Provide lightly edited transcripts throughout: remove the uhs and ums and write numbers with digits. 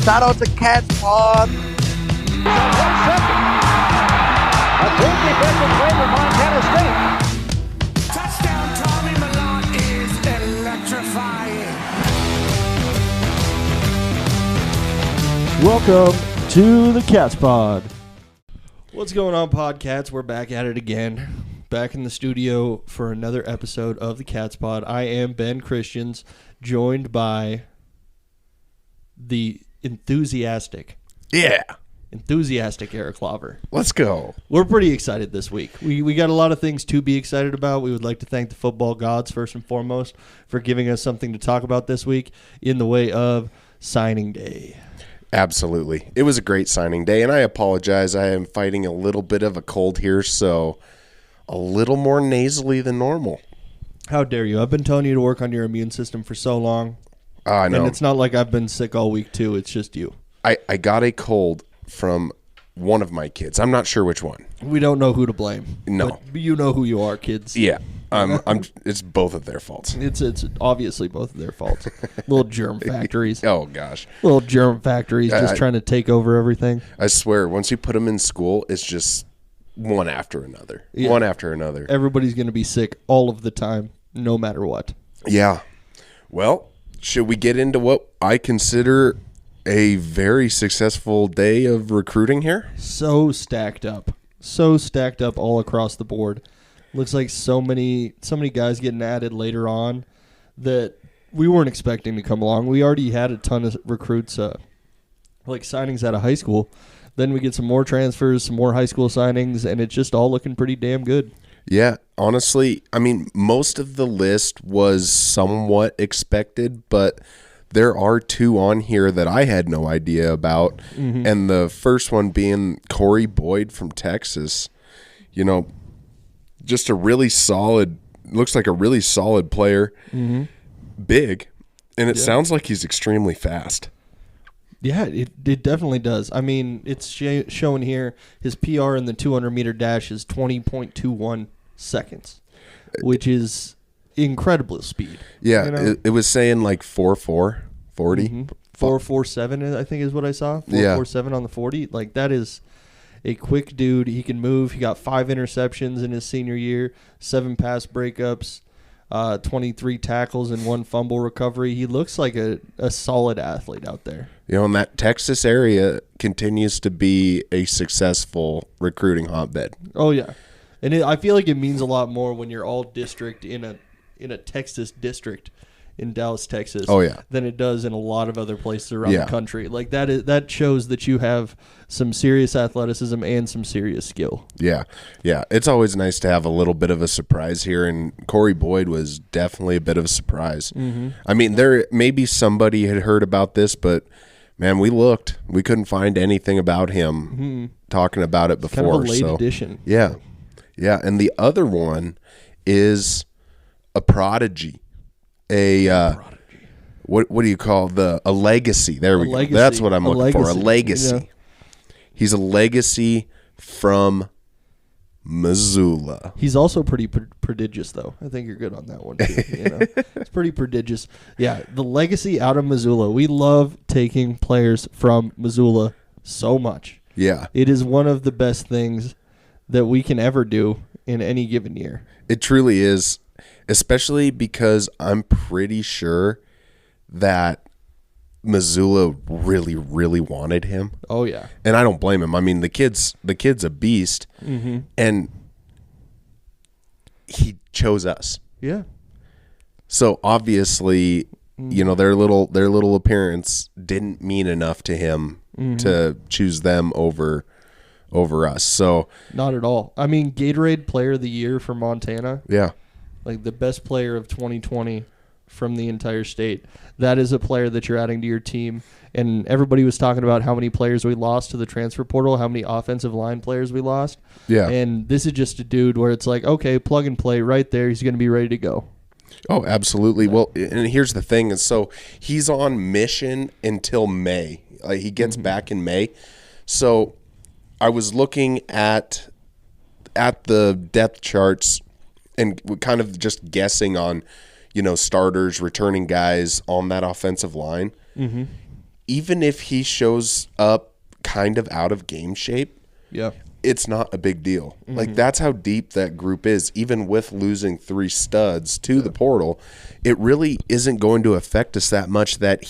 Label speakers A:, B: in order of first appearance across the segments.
A: Shout out to Cats Pod.
B: 1 second. A big defensive play for Montana State.
C: Touchdown, Tommy Milan is electrifying.
D: Welcome to the Cats Pod. What's going on, Podcats? We're back at it again. Back in the studio for another episode of the Cats Pod. I am Ben Christians, joined by the enthusiastic Eric Lauver.
E: Let's go.
D: We're pretty excited this week. We got a lot of things to be excited about. We would like to thank the football gods, first and foremost, for giving us something to talk about this week in the way of signing day.
E: Absolutely. It was a great signing day, and I apologize. I am fighting a little bit of a cold here, so a little more nasally than normal.
D: How dare you? I've been telling you to work on your immune system for so long.
E: I know.
D: And it's not like I've been sick all week, too. It's just you.
E: I got a cold from one of my kids. I'm not sure which one.
D: We don't know who to blame.
E: No.
D: But you know who you are, kids.
E: Yeah. It's both of their faults.
D: It's obviously both of their faults. Little germ factories.
E: Oh, gosh.
D: Little germ factories just trying to take over everything.
E: I swear, once you put them in school, it's just one after another.
D: Yeah.
E: One after another.
D: Everybody's going to be sick all of the time, no matter what.
E: Yeah. Well, should we get into what I consider a very successful day of recruiting here?
D: So stacked up all across the board. Looks like so many guys getting added later on that we weren't expecting to come along. We already had a ton of recruits, like signings out of high school. Then we get some more transfers, some more high school signings, and it's just all looking pretty damn good.
E: Yeah, honestly, I mean, most of the list was somewhat expected, but there are two on here that I had no idea about. Mm-hmm. And the first one being Corey Boyd from Texas. You know, just a really solid, looks like a really solid player. Mm-hmm. Big, and it sounds like he's extremely fast.
D: Yeah, it definitely does. I mean, it's showing here his PR in the 200-meter dash is 20.21 seconds, which is incredible speed.
E: Yeah,
D: you know?
E: it was saying like 4.4, 40. Mm-hmm.
D: 4.47, I think is what I saw. 4.47 on the 40. Like, that is a quick dude. He can move. He got 5 interceptions in his senior year, 7 pass breakups, 23 tackles and 1 fumble recovery. He looks like a solid athlete out there.
E: You know, and that Texas area continues to be a successful recruiting hotbed.
D: Oh, yeah. And I feel like it means a lot more when you're all district in a Texas district in Dallas, Texas, than it does in a lot of other places around the country. Like, that shows that you have some serious athleticism and some serious skill.
E: Yeah. It's always nice to have a little bit of a surprise here, and Corey Boyd was definitely a bit of a surprise. Mm-hmm. I mean, there maybe somebody had heard about this, but man, we looked. We couldn't find anything about him talking about it before.
D: Kind of a late addition.
E: Yeah. And the other one is a prodigy. What do you call a legacy? There we go. That's what I'm looking for. A legacy. Yeah. He's a legacy from Missoula.
D: He's also pretty prodigious, though. I think you're good on that one, too. You know? It's pretty prodigious. Yeah, the legacy out of Missoula. We love taking players from Missoula so much.
E: Yeah.
D: It is one of the best things that we can ever do in any given year.
E: It truly is, especially because I'm pretty sure that Missoula really, really wanted him.
D: Oh, yeah.
E: And I don't blame him. I mean, the kid's a beast, and he chose us.
D: Yeah.
E: So obviously, you know, their little appearance didn't mean enough to him to choose them over us. So
D: not at all. I mean, Gatorade Player of the Year for Montana.
E: Yeah.
D: Like the best player of 2020 from the entire state. That is a player that you're adding to your team. And everybody was talking about how many players we lost to the transfer portal, how many offensive line players we lost.
E: Yeah.
D: And this is just a dude where it's like, okay, plug and play right there. He's going to be ready to go.
E: Oh, absolutely. Well, and here's the thing. And so he's on mission until May. He gets back in May. So I was looking at the depth charts and kind of just guessing on, you know, starters, returning guys on that offensive line. even if he shows up kind of out of game shape,
D: Yeah.
E: it's not a big deal. Like, that's how deep that group is. Even with losing 3 studs to the portal, it really isn't going to affect us that much that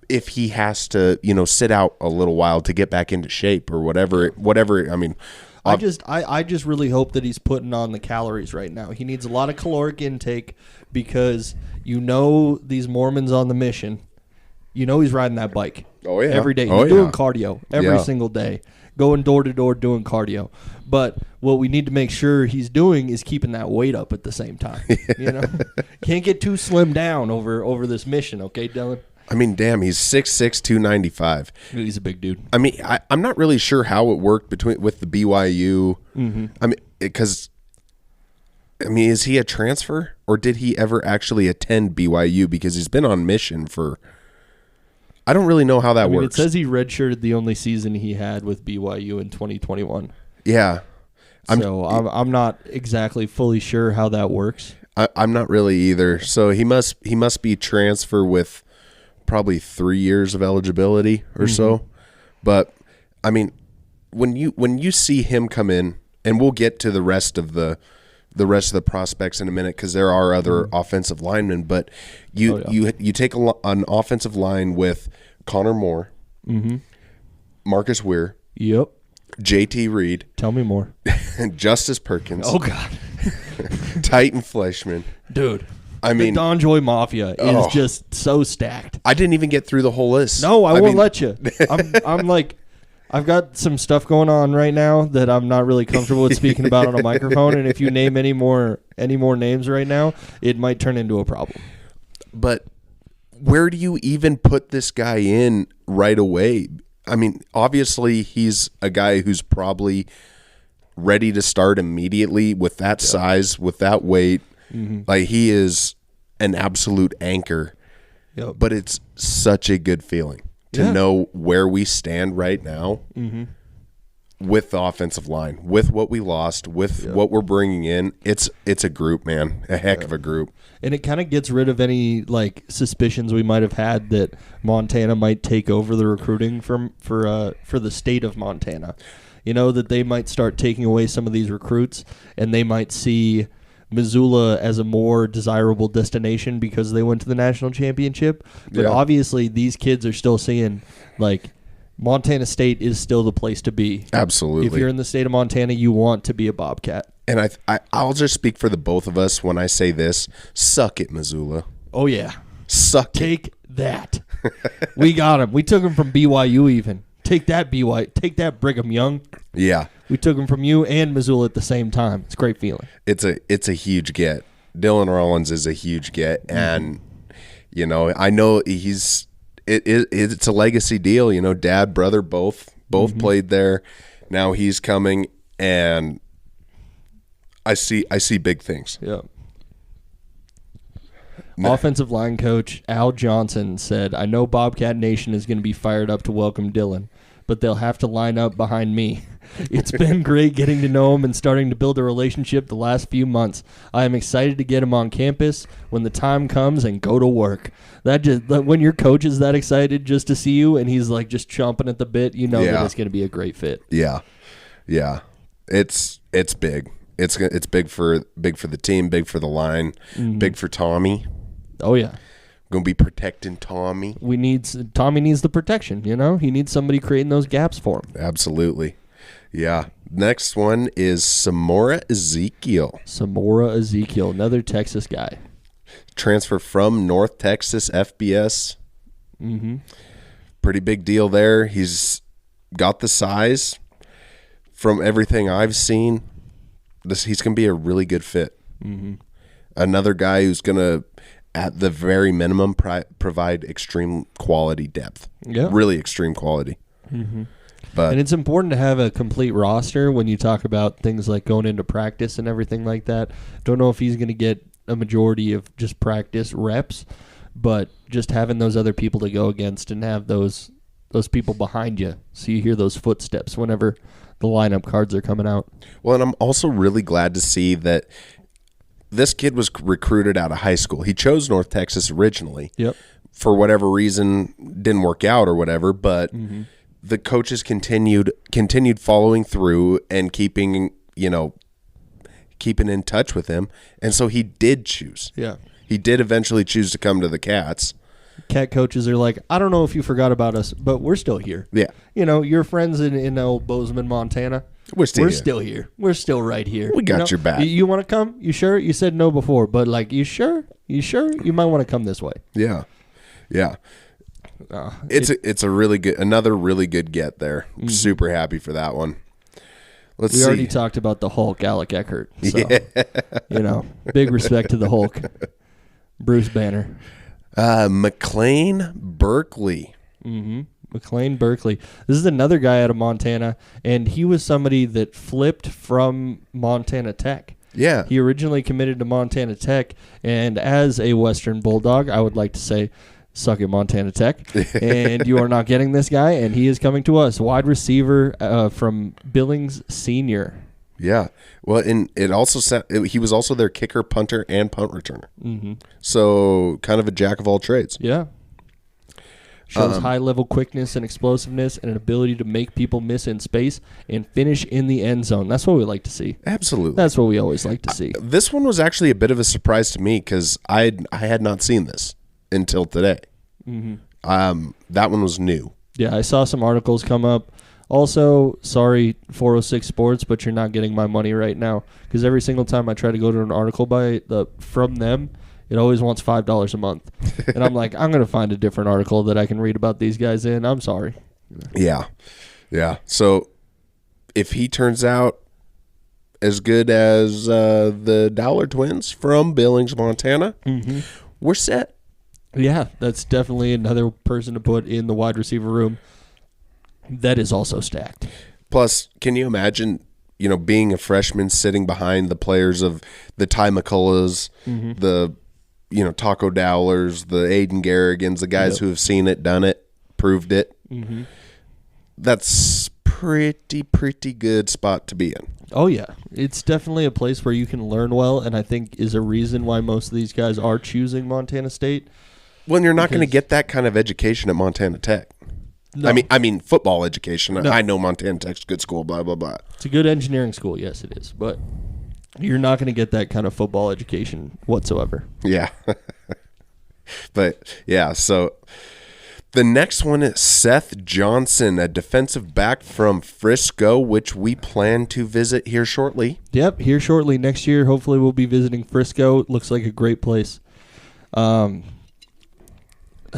E: if he has to, sit out a little while to get back into shape or whatever, I mean,
D: I just really hope that he's putting on the calories right now. He needs a lot of caloric intake because these Mormons on the mission, he's riding that bike.
E: Oh, yeah.
D: Every day.
E: Oh,
D: He's doing
E: yeah.
D: cardio every single day. Going door to door doing cardio. But what we need to make sure he's doing is keeping that weight up at the same time. Can't get too slim down over this mission, okay, Dylan?
E: I mean, damn, he's 6'6", 295.
D: He's a big dude.
E: I mean, I'm not really sure how it worked with the BYU. I mean, is he a transfer or did he ever actually attend BYU? Because he's been on mission for. I don't really know how that works.
D: It says he redshirted the only season he had with BYU in 2021.
E: Yeah,
D: I'm not exactly fully sure how that works.
E: I'm not really either. So he must be transfer with probably 3 years of eligibility or so. But I mean, when you see him come in, and we'll get to the rest of the prospects in a minute because there are other offensive linemen, but you take an offensive line with Connor Moore, Marcus Weir,
D: Yep.
E: JT Reed,
D: Tell me more.
E: Justice Perkins,
D: Oh God,
E: Titan Fleshman.
D: dude.
E: I mean,
D: the Don Joy Mafia is just so stacked.
E: I didn't even get through the whole list.
D: No, I won't
E: mean,
D: let you. I'm like, I've got some stuff going on right now that I'm not really comfortable with speaking about on a microphone. And if you name any more names right now, it might turn into a problem.
E: But where do you even put this guy in right away? I mean, obviously he's a guy who's probably ready to start immediately with that size, with that weight. Like, he is an absolute anchor.
D: Yep.
E: But it's such a good feeling to know where we stand right now with the offensive line, with what we lost, with what we're bringing in. It's a group, man, a heck of a group. And
D: it kind of gets rid of any suspicions we might have had that Montana might take over the recruiting for the state of Montana. That they might start taking away some of these recruits, and they might see Missoula as a more desirable destination because they went to the national championship. But obviously these kids are still seeing Montana State is still the place to be.
E: Absolutely.
D: If you're in the state of Montana, you want to be a Bobcat.
E: And I'll just speak for the both of us when I say this. Suck it, Missoula.
D: Oh, yeah.
E: Suck
D: Take that. We got him. We took him from BYU even. Take that, BYU. Take that, Brigham Young.
E: Yeah.
D: We took him from you and Missoula at the same time. It's a great feeling.
E: It's a huge get. Dylan Rollins is a huge get. And, I know it's a legacy deal. Dad, brother, both played there. Now he's coming, and I see big things.
D: Yeah. Offensive line coach Al Johnson said, "I know Bobcat Nation is going to be fired up to welcome Dylan, but they'll have to line up behind me. It's been great getting to know him and starting to build a relationship the last few months. I am excited to get him on campus when the time comes and go to work." When your coach is that excited just to see you and he's just chomping at the bit, that it's going to be a great fit.
E: Yeah, yeah, it's big. It's big for the team, big for the line, big for Tommy.
D: Oh yeah.
E: Going to be protecting Tommy.
D: Tommy needs the protection, He needs somebody creating those gaps for him.
E: Absolutely. Yeah. Next one is Samora Ezekiel.
D: Samora Ezekiel, another Texas guy.
E: Transfer from North Texas FBS. Pretty big deal there. He's got the size. From everything I've seen, he's going to be a really good fit. Another guy who's going to, at the very minimum, provide extreme quality depth. Yeah. Really extreme quality. But,
D: and it's important to have a complete roster when you talk about things like going into practice and everything like that. Don't know if he's going to get a majority of just practice reps, but just having those other people to go against and have those people behind you so you hear those footsteps whenever the lineup cards are coming out.
E: Well, and I'm also really glad to see that this kid was recruited out of high school. He chose North Texas originally.
D: Yep.
E: for whatever reason didn't work out or whatever, but the coaches continued following through and keeping in touch with him. And so he did choose.
D: Yeah.
E: He did eventually choose to come to the Cats.
D: Cat coaches are like, I don't know if you forgot about us, but we're still here.
E: Yeah.
D: Your friends in old Bozeman, Montana.
E: We're still
D: here. We're still right here.
E: We got your back.
D: You want to come? You sure? You said no before, but like, you sure? You sure? You might want to come this way.
E: Yeah. Yeah. It's another really good get there. I'm super happy for that one.
D: We already talked about the Hulk, Alec Eckert. So, big respect to the Hulk. Bruce Banner.
E: McLean Berkeley.
D: McLean Berkeley. This is another guy out of Montana, and he was somebody that flipped from Montana Tech.
E: Yeah.
D: He originally committed to Montana Tech, and as a Western Bulldog, I would like to say, suck it, Montana Tech. And you are not getting this guy, and he is coming to us. Wide receiver from Billings Senior.
E: Yeah. Well, and it also said he was also their kicker, punter, and punt returner. So kind of a jack of all trades.
D: Yeah. Shows high-level quickness and explosiveness and an ability to make people miss in space and finish in the end zone. That's what we like to see.
E: Absolutely.
D: That's what we always like to see.
E: This one was actually a bit of a surprise to me because I had not seen this until today. That one was new.
D: Yeah, I saw some articles come up. Also, sorry, 406 Sports, but you're not getting my money right now because every single time I try to go to an article from them, it always wants $5 a month. And I'm like, I'm going to find a different article that I can read about these guys in. I'm sorry.
E: Yeah. Yeah. So if he turns out as good as the Dowler twins from Billings, Montana, we're set.
D: Yeah, that's definitely another person to put in the wide receiver room that is also stacked.
E: Plus, can you imagine, being a freshman sitting behind the players of the Ty McCulloughs, the Taco Dowlers, the Aiden Garrigans, the guys who have seen it, done it, proved it. That's pretty good spot to be in.
D: Oh, yeah. It's definitely a place where you can learn well, and I think is a reason why most of these guys are choosing Montana State.
E: Well, you're not going to get that kind of education at Montana Tech. No. I mean football education. No. I know Montana Tech's a good school, blah, blah, blah.
D: It's a good engineering school, yes, it is. But you're not going to get that kind of football education whatsoever.
E: Yeah. But, yeah, so the next one is Seth Johnson, a defensive back from Frisco, which we plan to visit here shortly.
D: Yep, here shortly. Next year, hopefully we'll be visiting Frisco. It looks like a great place.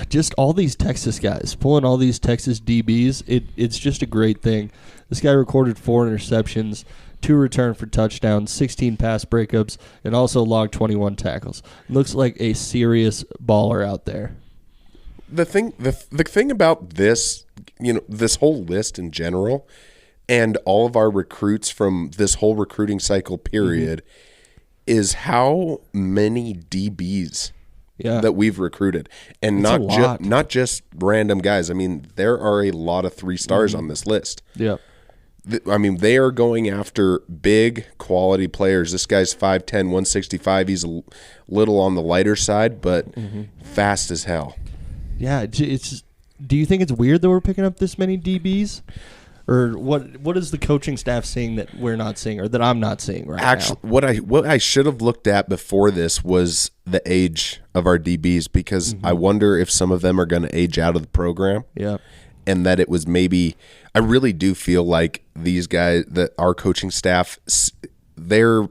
D: Just all these Texas guys, pulling all these Texas DBs, it's just a great thing. This guy recorded 4 interceptions, 2 return for touchdowns, 16 pass breakups, and also logged 21 tackles. Looks like a serious baller out there.
E: The thing about this, this whole list in general, and all of our recruits from this whole recruiting cycle period, is how many DBs that we've recruited, and not just random guys. I mean, there are a lot of 3 stars on this list.
D: Yeah.
E: I mean, they are going after big quality players. This guy's 5'10", 165. He's a little on the lighter side, but fast as hell. Yeah,
D: it's. Do you think it's weird that we're picking up this many DBs? Or what is the coaching staff seeing that we're not seeing, or that I'm not seeing right now?
E: What I should have looked at before this was the age of our DBs, because I wonder if some of them are going to age out of the program.
D: Yeah.
E: And that it was maybe – I really do feel like these guys, that our coaching staff, they're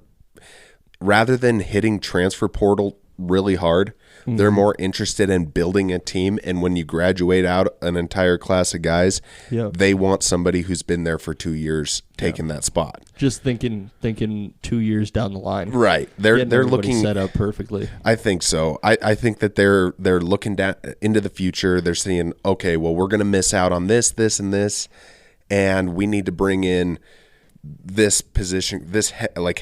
E: – rather than hitting transfer portal really hard, they're more interested in building a team. And when you graduate out an entire class of guys, they want somebody who's been there for 2 years taking that spot.
D: Just thinking 2 years down the line.
E: Right. They're looking
D: set up perfectly.
E: I think so. I think that they're looking into the future. They're saying, okay, well, we're going to miss out on this, and this, and we need to bring in this position,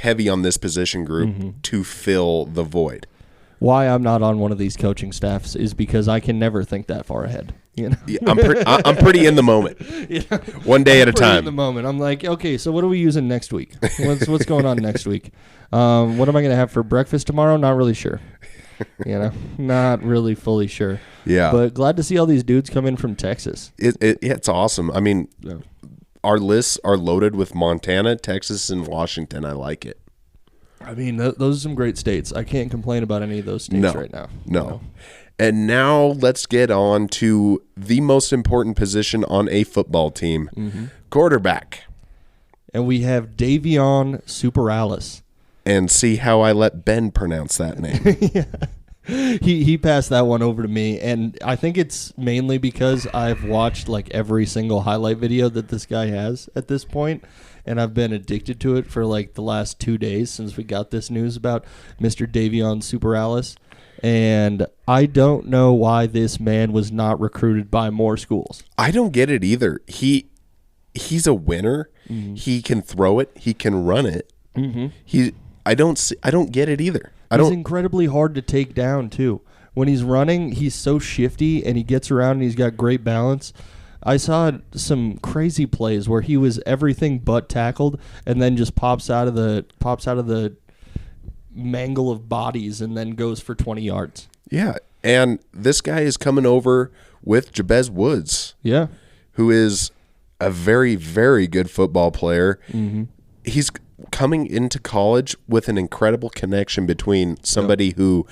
E: heavy on this position group to fill the void.
D: Why I'm not on one of these coaching staffs is because I can never think that far ahead.
E: Yeah, I'm pretty in the moment. One day at a time.
D: In the moment, I'm like, okay, so what are we using next week? What's going on next week? What am I going to have for breakfast tomorrow? Not really sure. Not really fully sure.
E: Yeah.
D: But glad to see all these dudes come in from Texas.
E: It's awesome. I mean,
D: Yeah.
E: our lists are loaded with Montana, Texas, and Washington. I like it.
D: I mean, those are some great states. I can't complain about any of those states right now.
E: No. And now let's get on to the most important position on a football team, quarterback.
D: And we have Davion Superalis.
E: And see how I let Ben pronounce that name.
D: He passed that one over to me, and I think it's mainly because I've watched like every single highlight video that this guy has at this point, and I've been addicted to it for like the last 2 days since we got this news about Mr. Davion Superalis. And I don't know why this man was not recruited by more schools.
E: I don't get it either. He's a winner. He can throw it. He can run it. I don't get it either.
D: He's incredibly hard to take down too. When he's running, he's so shifty and he gets around and he's got great balance. I saw some crazy plays where he was everything but tackled and then just pops out of the mangle of bodies and then goes for 20 yards.
E: Yeah, and this guy is coming over with Jabez Woods.
D: Yeah.
E: Who is a very, very good football player. He's coming into college with an incredible connection between somebody who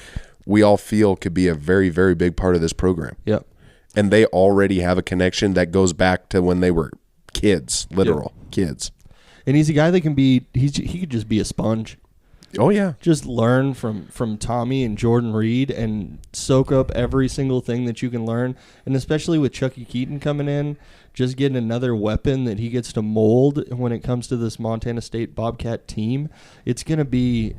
E: we all feel could be a very, very big part of this program.
D: Yep.
E: And they already have a connection that goes back to when they were kids, literal kids.
D: And he's a guy that he could just be a sponge.
E: Oh, yeah.
D: Just learn from Tommy and Jordan Reed and soak up every single thing that you can learn. And especially with Chucky Keaton coming in, just getting another weapon that he gets to mold when it comes to this Montana State Bobcat team. It's gonna be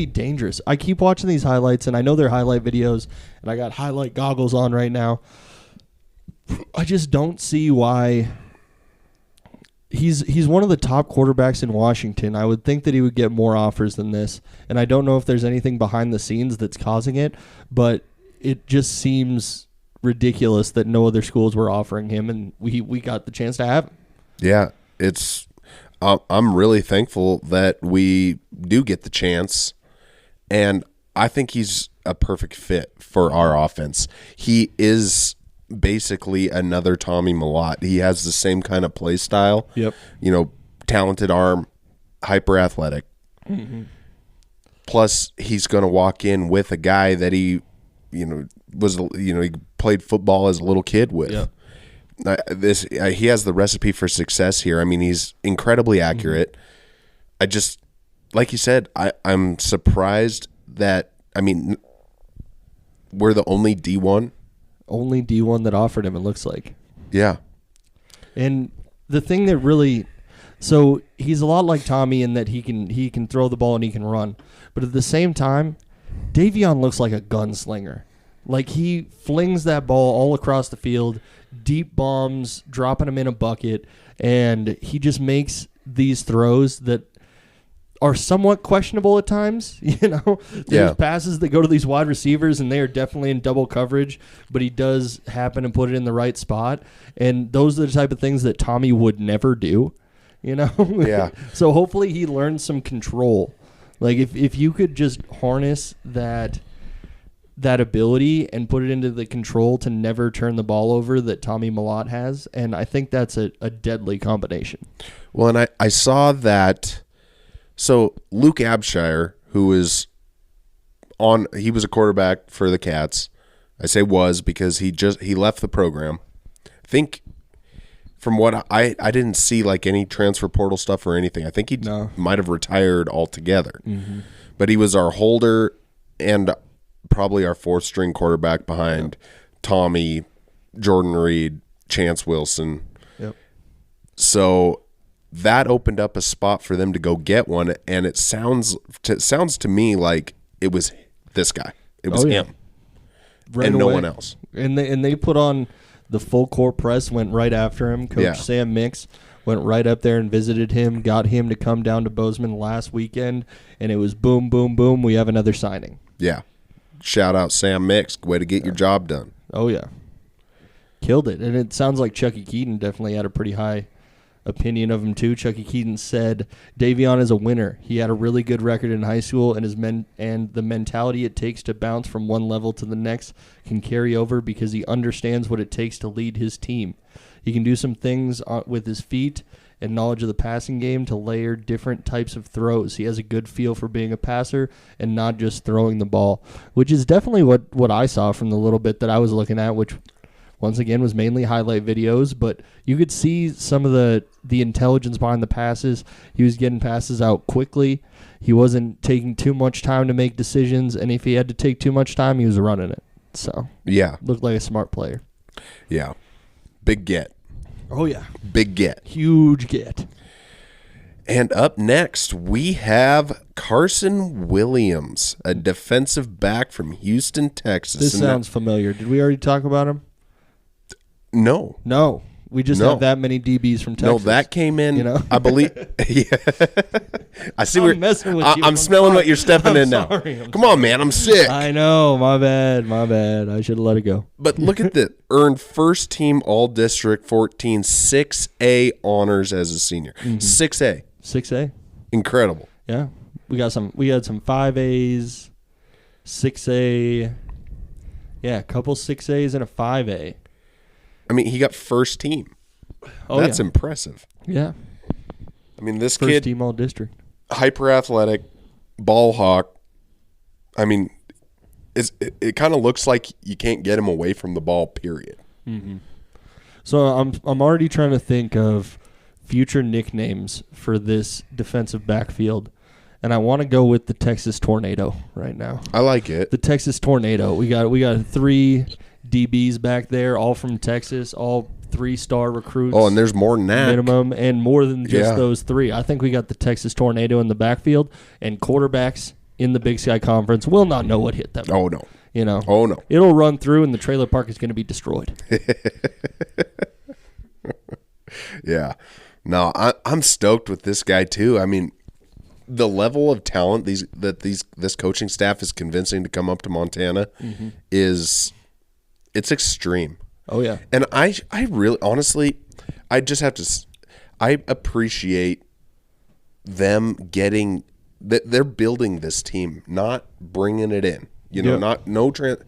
D: dangerous. I keep watching these highlights, and I know they're highlight videos, and I got highlight goggles on right now. I just don't see why. He's one of the top quarterbacks in Washington. I would think that he would get more offers than this, and I don't know if there's anything behind the scenes that's causing it, but it just seems ridiculous that no other schools were offering him, and we got the chance to have him.
E: Yeah, it's. I'm really thankful that we do get the chance, and I think he's a perfect fit for our offense. He is basically another Tommy Mellott. He has the same kind of play style.
D: Yep.
E: Talented arm, hyper athletic. Plus, he's going to walk in with a guy that he played football as a little kid with.
D: Yep.
E: He has the recipe for success here. I mean, he's incredibly accurate. I just, like you said, I'm surprised that, we're the only D1.
D: Only D1 that offered him, it looks like.
E: Yeah.
D: And the thing that really, so he's a lot like Tommy in that he can throw the ball and he can run. But at the same time, Davion looks like a gunslinger. Like he flings that ball all across the field, deep bombs, dropping them in a bucket, and he just makes these throws that are somewhat questionable at times. There's passes that go to these wide receivers and they are definitely in double coverage, but he does happen to put it in the right spot. And those are the type of things that Tommy would never do,
E: Yeah.
D: So hopefully he learns some control. Like if you could just harness that ability and put it into the control to never turn the ball over that Tommy Mellott has, and I think that's a deadly combination.
E: Well, and I saw that. So Luke Abshire, who is he was a quarterback for the Cats. I say was because he left the program. I think from what I didn't see like any transfer portal stuff or anything. I think he might have retired altogether. But he was our holder and probably our fourth string quarterback behind Tommy, Jordan Reed, Chance Wilson.
D: Yep.
E: So that opened up a spot for them to go get one, and it sounds to me like it was this guy. It was him,
D: right
E: and
D: away.
E: no one else.
D: And they put on the full court press, went right after him. Coach Sam Mix went right up there and visited him, got him to come down to Bozeman last weekend, and it was boom, boom, boom. We have another signing.
E: Yeah. Shout out Sam Mix. Way to get your job done.
D: Oh, yeah. Killed it. And it sounds like Chucky Keaton definitely had a pretty high opinion of him too. Chucky Keaton said, Davion is a winner. He had a really good record in high school, and the mentality it takes to bounce from one level to the next can carry over because he understands what it takes to lead his team. He can do some things with his feet and knowledge of the passing game to layer different types of throws. He has a good feel for being a passer and not just throwing the ball, which is definitely what I saw from the little bit that I was looking at, which once again was mainly highlight videos, but you could see some of the intelligence behind the passes. He was getting passes out quickly. He wasn't taking too much time to make decisions, and if he had to take too much time, he was running it. So
E: Yeah.
D: looked like a smart player.
E: Yeah. Big get.
D: Oh, yeah.
E: Big get.
D: Huge get.
E: And up next, we have Carson Williams, a defensive back from Houston, Texas.
D: This
E: And
D: sounds familiar. Did we already talk about him?
E: No.
D: No. We just
E: No.
D: have that many DBs from Texas.
E: No, that came in,
D: You know?
E: I believe. Yeah. I see.
D: I'm messing with you.
E: I'm smelling what you're stepping
D: I'm
E: in now.
D: sorry.
E: Come on, man. I'm sick.
D: I know. My bad. I should have let it go.
E: But look at that. Earned first team All District 14 6A honors as a senior. 6A.
D: 6A?
E: Incredible.
D: Yeah. We had some 5As, 6A. Yeah, a couple 6As and a 5A.
E: I mean, he got first team.
D: Oh,
E: That's
D: yeah.
E: impressive.
D: Yeah.
E: I mean, this
D: First
E: kid,
D: team all district.
E: hyper athletic, ball hawk. I mean, it kind of looks like you can't get him away from the ball, period.
D: So I'm already trying to think of future nicknames for this defensive backfield, and I want to go with the Texas Tornado right now.
E: I like it.
D: The Texas Tornado. We got 3 DBs back there, all from Texas, all 3-star recruits.
E: Oh, and there's more than that.
D: Minimum, and more than just
E: Yeah.
D: those 3. I think we got the Texas Tornado in the backfield, and quarterbacks in the Big Sky Conference will not know what hit them.
E: Oh, no.
D: You know.
E: Oh, no.
D: It'll run through, and the trailer park is going to be destroyed.
E: Yeah. No, I'm stoked with this guy, too. I mean, the level of talent this coaching staff is convincing to come up to Montana it's extreme.
D: Oh, yeah.
E: And I really, honestly, I just have to, I appreciate them getting, that they're building this team, not bringing it in. You know,
D: Yep.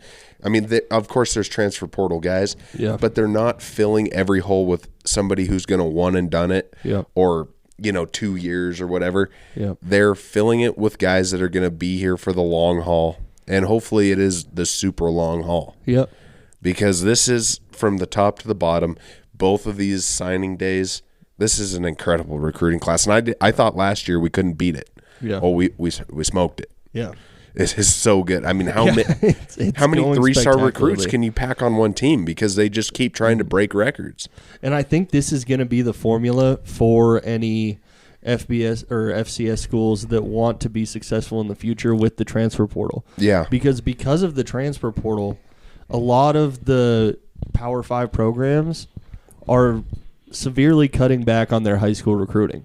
E: I mean, of course there's transfer portal guys,
D: Yeah.
E: but they're not filling every hole with somebody who's going to one and done it
D: Yeah.
E: or, 2 years or whatever.
D: Yeah.
E: They're filling it with guys that are going to be here for the long haul. And hopefully it is the super long haul.
D: Yep.
E: Because this is from the top to the bottom. Both of these signing days, this is an incredible recruiting class. And I thought last year we couldn't beat it.
D: Yeah.
E: Oh, we smoked it.
D: Yeah.
E: This is so good. I mean, how
D: It's
E: many
D: going
E: 3-star recruits
D: spectacularly.
E: can you pack on one team? Because they just keep trying to break records.
D: And I think this is going to be the formula for any FBS or FCS schools that want to be successful in the future with the transfer portal.
E: Yeah.
D: Because of the transfer portal, a lot of the Power 5 programs are severely cutting back on their high school recruiting.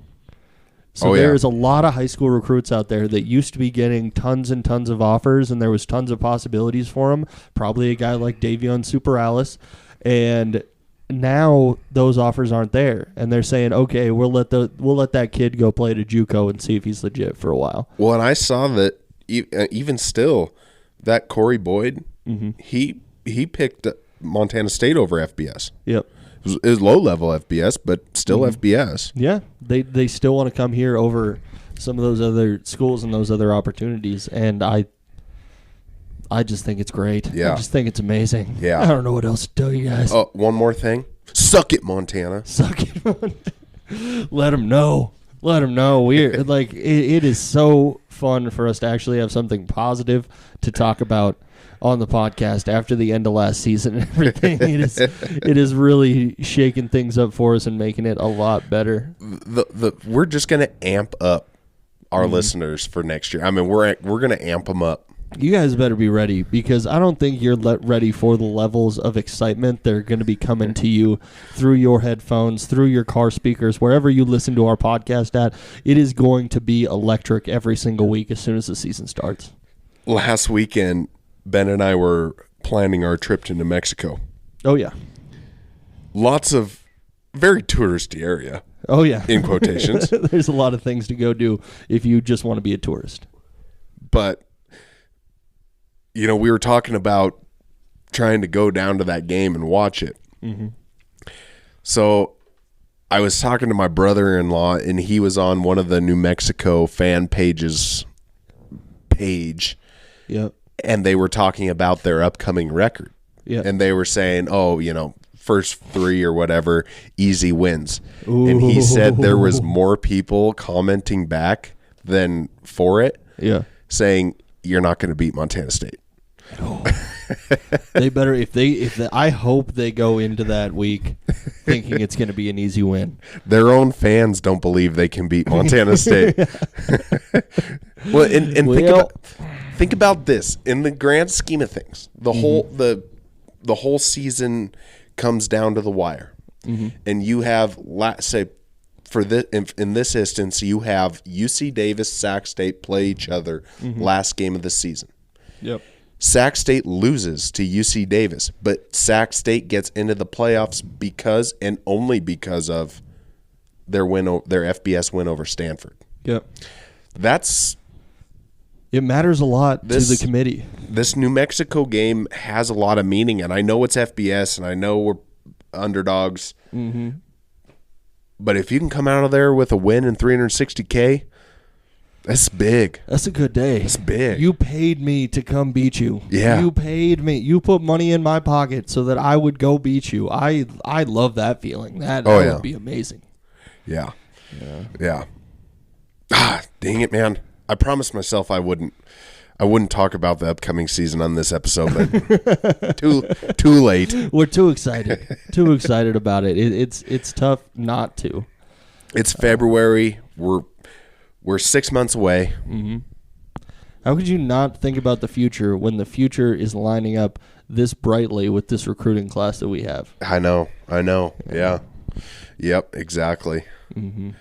D: So there's a lot of high school recruits out there that used to be getting tons and tons of offers, and there was tons of possibilities for them. Probably a guy like Davion Superalis, and now those offers aren't there, and they're saying, okay, we'll let that kid go play at a JUCO and see if he's legit for a while.
E: Well, and I saw that even still, that Corey Boyd, he picked Montana State over FBS.
D: Yep.
E: It was low-level FBS, but still FBS.
D: Yeah, they still want to come here over some of those other schools and those other opportunities, and I just think it's great.
E: Yeah.
D: I just think it's amazing.
E: Yeah.
D: I don't know what else to tell you guys.
E: Oh, one more thing. Suck it, Montana.
D: Suck it. Let them know. Let them know. We're like it is so fun for us to actually have something positive to talk about on the podcast after the end of last season and everything. It is really shaking things up for us and making it a lot better.
E: We're just gonna amp up our listeners for next year. I mean, we're gonna amp them up.
D: You guys better be ready, because I don't think you're ready for the levels of excitement that are going to be coming to you through your headphones, through your car speakers, wherever you listen to our podcast at. It is going to be electric every single week as soon as the season starts.
E: Last weekend, Ben and I were planning our trip to New Mexico.
D: Oh, yeah.
E: Lots of very touristy area.
D: Oh, yeah.
E: in quotations.
D: There's a lot of things to go do if you just want to be a tourist.
E: But, we were talking about trying to go down to that game and watch it.
D: Mm-hmm.
E: So I was talking to my brother-in-law, and he was on one of the New Mexico fan page,
D: Yep.
E: and they were talking about their upcoming record.
D: Yeah.
E: And they were saying, first 3 or whatever, easy wins. Ooh. And he said there was more people commenting back than for it, saying, you're not going to beat Montana State.
D: Oh. They better if they I hope they go into that week thinking it's going to be an easy win.
E: Their own fans don't believe they can beat Montana State. Well, think about this in the grand scheme of things. The whole the whole season comes down to the wire, and you have say for this in this instance you have UC Davis, Sac State play each other last game of the season.
D: Yep.
E: Sac State loses to UC Davis, but Sac State gets into the playoffs because and only because of their FBS win over Stanford.
D: Yep.
E: It
D: matters a lot to the committee.
E: This New Mexico game has a lot of meaning, and I know it's FBS, and I know we're underdogs. Mm-hmm. But if you can come out of there with a win and $360K, that's big.
D: That's a good day.
E: That's big.
D: You paid me to come beat you.
E: Yeah.
D: You paid me. You put money in my pocket so that I would go beat you. I love that feeling. That would be amazing.
E: Yeah. Ah, dang it, man. I promised myself I wouldn't talk about the upcoming season on this episode, but too late.
D: We're too excited. Too excited about it. It's tough not to.
E: It's February. We're 6 months away.
D: Mm-hmm. How could you not think about the future when the future is lining up this brightly with this recruiting class that we have?
E: I know. Yeah. Yep, exactly.
D: Mm-hmm.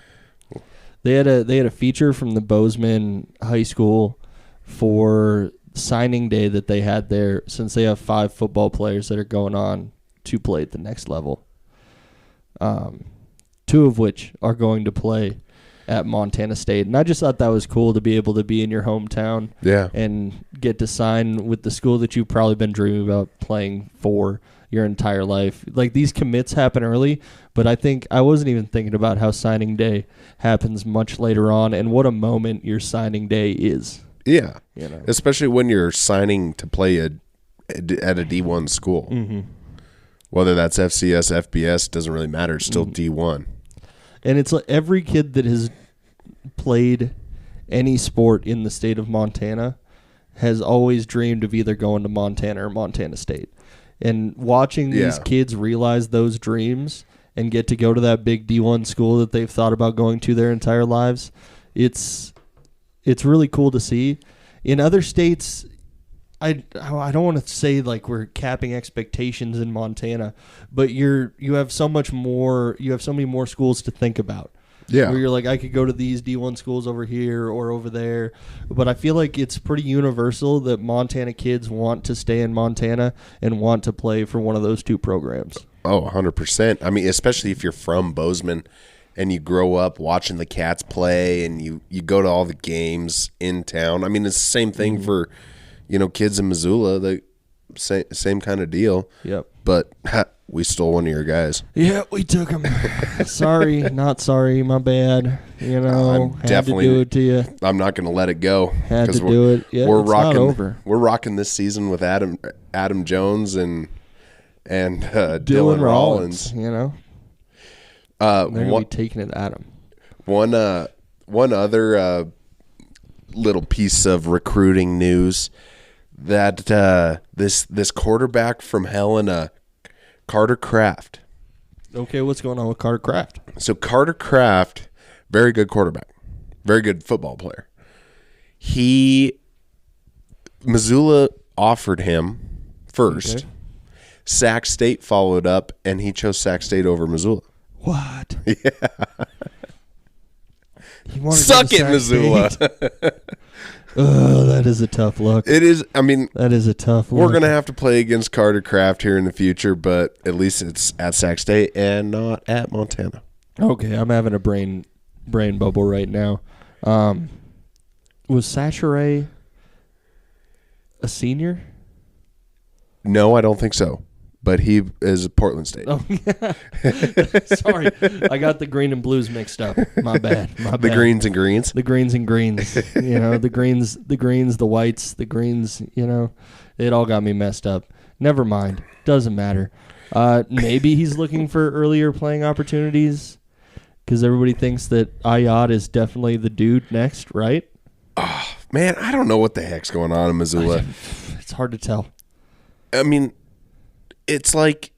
D: They had a feature from the Bozeman High School for signing day that they had there, since they have 5 football players that are going on to play at the next level. 2 of which are going to play at Montana State. And I just thought that was cool to be able to be in your hometown and get to sign with the school that you've probably been dreaming about playing for your entire life. Like, these commits happen early, but I wasn't even thinking about how signing day happens much later on and what a moment your signing day is.
E: Yeah. Especially when you're signing to play at a D1 school. Mm-hmm. Whether that's FCS, FBS, doesn't really matter. It's still D1.
D: And it's like every kid that has played any sport in the state of Montana has always dreamed of either going to Montana or Montana State. And watching these kids realize those dreams and get to go to that big D1 school that they've thought about going to their entire lives, it's really cool to see. In other states, I don't want to say like we're capping expectations in Montana, but you have so many more schools to think about. Yeah. Where you're like, I could go to these D1 schools over here or over there. But I feel like it's pretty universal that Montana kids want to stay in Montana and want to play for one of those 2 programs.
E: Oh, 100%. I mean, especially if you're from Bozeman and you grow up watching the Cats play and you go to all the games in town. I mean, it's the same thing for, kids in Missoula. The same kind of deal.
D: Yep.
E: But we stole one of your guys.
D: Yeah, we took him. Sorry, not sorry, my bad. Had to do it to you.
E: I'm not going to let it go.
D: Had to do it. Yeah,
E: we're
D: it's
E: rocking.
D: Not over.
E: We're rocking this season with Adam Jones and Dylan Rollins.
D: They're going to be taking it at him.
E: One other little piece of recruiting news that this quarterback from Helena, Carter Kraft.
D: Okay, what's going on with Carter Kraft?
E: So Carter Kraft, very good quarterback, very good football player. Missoula offered him first. Okay. Sac State followed up, and he chose Sac State over Missoula.
D: What?
E: Yeah.
D: Suck it, Missoula. Oh, that is a tough look.
E: It is. I mean,
D: that is a tough look.
E: We're going to have to play against Carter Kraft here in the future, but at least it's at Sac State and not at Montana.
D: Okay, I'm having a brain bubble right now. Was Sachere a senior?
E: No, I don't think so. But he is Portland State.
D: Oh, yeah. Sorry, I got the green and blues mixed up. My bad.
E: The greens and greens.
D: The greens and greens. The greens, the whites, the greens. It all got me messed up. Never mind. Doesn't matter. Maybe he's looking for earlier playing opportunities because everybody thinks that Ayat is definitely the dude next, right?
E: Oh, man, I don't know what the heck's going on in Missoula.
D: It's hard to tell.
E: I mean, it's like,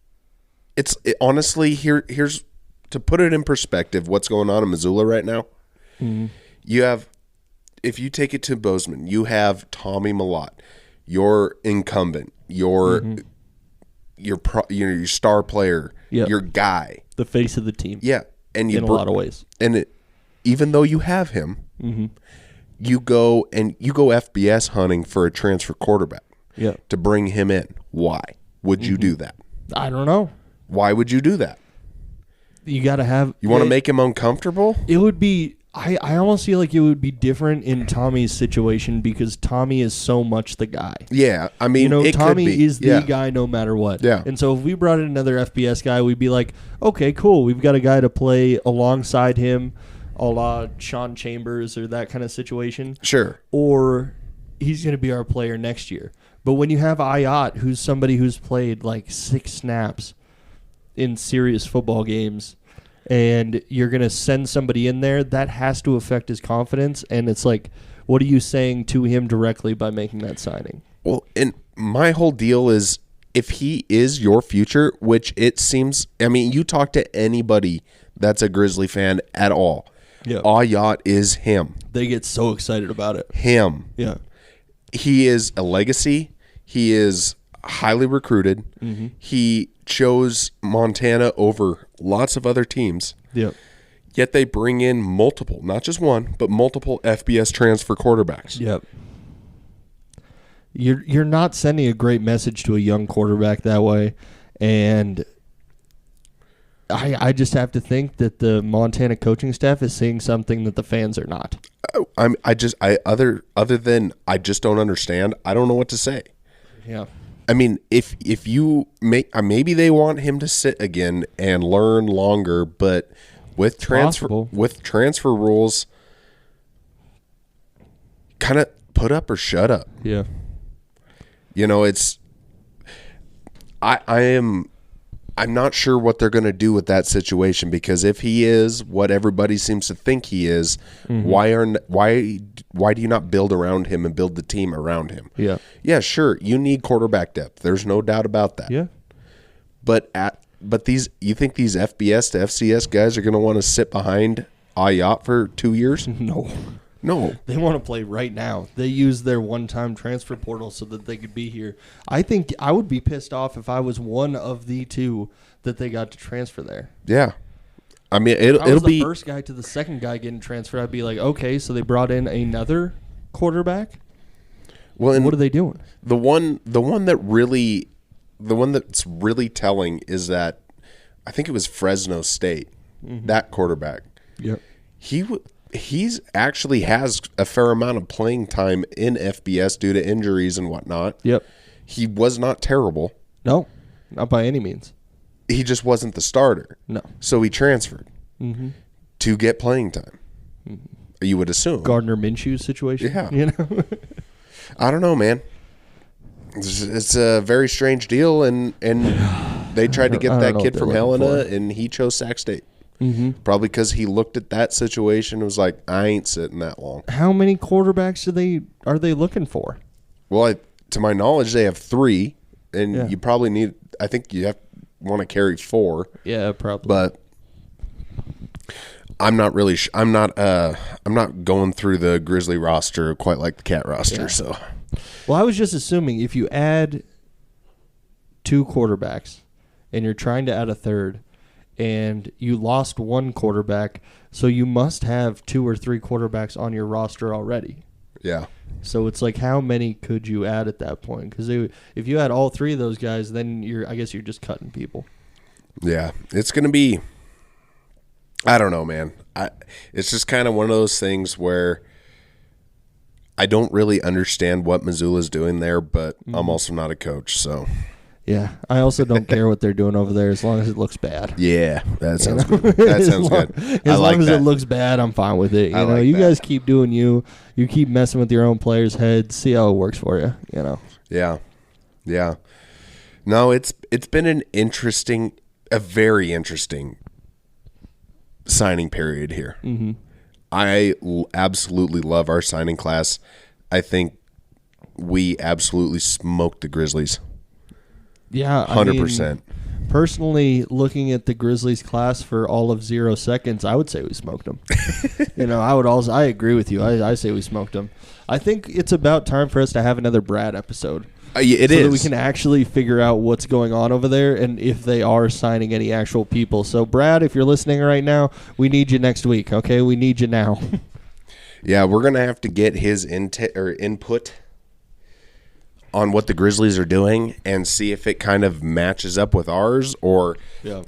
E: honestly, here's to put it in perspective, what's going on in Missoula right now. Mm-hmm. You have, if you take it to Bozeman, you have Tommy Malott, your incumbent, your star player, your guy,
D: the face of the team.
E: Yeah, and
D: in a lot of ways.
E: And even though you have him, you go FBS hunting for a transfer quarterback.
D: Yeah.
E: To bring him in. Why would you do that?
D: I don't know.
E: Why would you do that?
D: You got to have.
E: You want to make him uncomfortable?
D: It would be. I almost feel like it would be different in Tommy's situation because Tommy is so much the guy.
E: Yeah, I mean, it
D: Tommy
E: could be.
D: is the guy no matter what.
E: Yeah.
D: And so if we brought in another FBS guy, we'd be like, okay, cool. We've got a guy to play alongside him, a la Sean Chambers or that kind of situation.
E: Sure.
D: Or he's going to be our player next year. But when you have Ayat, who's somebody who's played like 6 snaps in serious football games, and you're going to send somebody in there, that has to affect his confidence. And it's like, what are you saying to him directly by making that signing?
E: Well, and my whole deal is if he is your future, which it seems, I mean, you talk to anybody that's a Grizzly fan at all.
D: Yeah.
E: Ayat is him.
D: They get so excited about it.
E: Him.
D: Yeah.
E: He is a legacy. He is highly recruited. Mm-hmm. He chose Montana over lots of other teams.
D: Yep.
E: Yet they bring in multiple, not just one, but multiple FBS transfer quarterbacks.
D: Yep. You're not sending a great message to a young quarterback that way, and I just have to think that the Montana coaching staff is seeing something that the fans are not.
E: Other than I just don't understand. I don't know what to say.
D: Yeah.
E: I mean, if you maybe they want him to sit again and learn longer, but with transfer rules, kind of put up or shut up.
D: Yeah.
E: It's I'm not sure what they're going to do with that situation because if he is what everybody seems to think he is, why do you not build around him and build the team around him?
D: Yeah.
E: Yeah, sure. You need quarterback depth. There's no doubt about that.
D: Yeah.
E: But you think these FBS to FCS guys are going to want to sit behind Ayat for 2 years? No.
D: They want to play right now. They use their one-time transfer portal so that they could be here. I think I would be pissed off if I was one of the two that they got to transfer there.
E: Yeah. I mean, it'll be
D: the first guy to the second guy getting transferred. I'd be like, okay, so they brought in another quarterback.
E: Well, and
D: what are they doing?
E: The one that's really telling is that I think it was Fresno State, that quarterback.
D: Yep.
E: He's actually has a fair amount of playing time in FBS due to injuries and whatnot.
D: Yep.
E: He was not terrible.
D: No, not by any means.
E: He just wasn't the starter.
D: No.
E: So he transferred to get playing time. You would assume.
D: Gardner Minshew situation.
E: Yeah. I don't know, man. It's a very strange deal, and they tried to get that kid from Helena, and he chose Sac State. Probably because he looked at that situation and was like, I ain't sitting that long.
D: How many quarterbacks are they looking for?
E: Well, to my knowledge, they have 3, and you probably need. I think you want to carry 4.
D: Yeah, probably.
E: But I'm not really. I'm not going through the Grizzly roster quite like the Cat roster. Yeah. So,
D: well, I was just assuming if you add 2 quarterbacks and you're trying to add a third, and you lost 1 quarterback, so you must have 2 or 3 quarterbacks on your roster already.
E: Yeah.
D: So it's like, how many could you add at that point? Because if you had all 3 of those guys, then I guess you're just cutting people.
E: Yeah, it's going to be. I don't know, man. It's just kind of one of those things where I don't really understand what Missoula's doing there, but I'm also not a coach, so.
D: Yeah, I also don't care what they're doing over there as long as it looks bad.
E: Yeah, that sounds good. That sounds good.
D: As
E: like
D: long as
E: that.
D: it looks bad, I'm fine with it. You know,
E: like
D: you
E: that.
D: guys keep doing you. You keep messing with your own players' heads. See how it works for you. You know.
E: Yeah. No, it's been a very interesting signing period here. Mm-hmm. I absolutely love our signing class. I think we absolutely smoked the Grizzlies.
D: Yeah,
E: 100%.
D: Personally, looking at the Grizzlies class for all of 0 seconds, I would say we smoked them. I agree with you. I say we smoked them. I think it's about time for us to have another Brad episode.
E: It
D: so
E: is.
D: that we can actually figure out what's going on over there and if they are signing any actual people. So, Brad, if you're listening right now, we need you next week, okay? We need you now.
E: Yeah, we're going to have to get his input on what the Grizzlies are doing and see if it kind of matches up with ours. Or